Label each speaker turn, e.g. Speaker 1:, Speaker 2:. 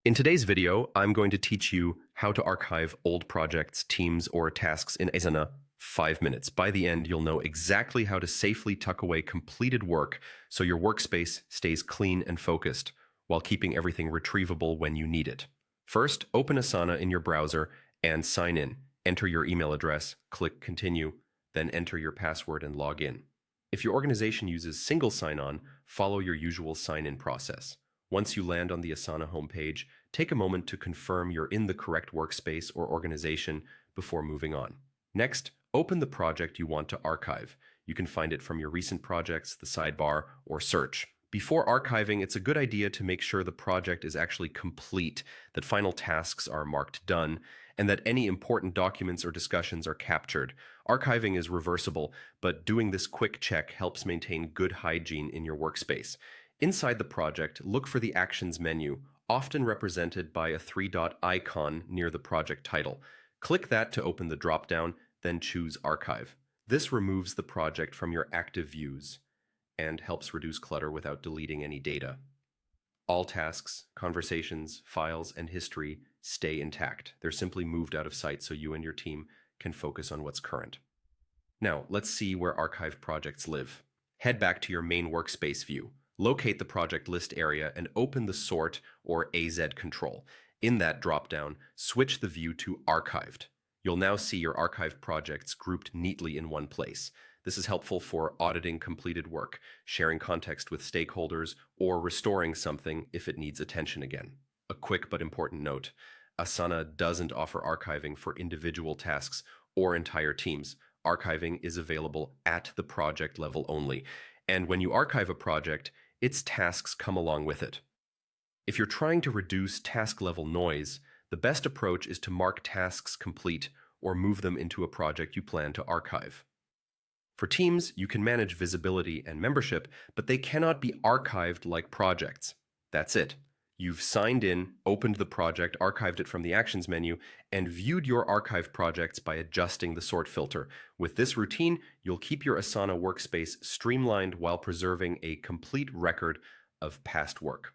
Speaker 1: In today's video, I'm going to teach you how to archive old projects, teams, or tasks in Asana 5 minutes. By the end, you'll know exactly how to safely tuck away completed work so your workspace stays clean and focused while keeping everything retrievable when you need it. First, open Asana in your browser and sign in. Enter your email address, click Continue, then enter your password and log in. If your organization uses single sign-on, follow your usual sign-in process. Once you land on the Asana homepage, take a moment to confirm you're in the correct workspace or organization before moving on. Next, open the project you want to archive. You can find it from your recent projects, the sidebar, or search. Before archiving, it's a good idea to make sure the project is actually complete, that final tasks are marked done, and that any important documents or discussions are captured. Archiving is reversible, but doing this quick check helps maintain good hygiene in your workspace. Inside the project, look for the Actions menu, often represented by a three-dot icon near the project title. Click that to open the drop-down, then choose Archive. This removes the project from your active views and helps reduce clutter without deleting any data. All tasks, conversations, files, and history stay intact. They're simply moved out of sight so you and your team can focus on what's current. Now, let's see where archived projects live. Head back to your main workspace view. Locate the project list area and open the Sort or AZ control. In that dropdown, switch the view to Archived. You'll now see your archived projects grouped neatly in one place. This is helpful for auditing completed work, sharing context with stakeholders, or restoring something if it needs attention again. A quick but important note: Asana doesn't offer archiving for individual tasks or entire teams. Archiving is available at the project level only. And when you archive a project, its tasks come along with it. If you're trying to reduce task-level noise, the best approach is to mark tasks complete or move them into a project you plan to archive. For teams, you can manage visibility and membership, but they cannot be archived like projects. That's it. You've signed in, opened the project, archived it from the Actions menu, and viewed your archived projects by adjusting the sort filter. With this routine, you'll keep your Asana workspace streamlined while preserving a complete record of past work.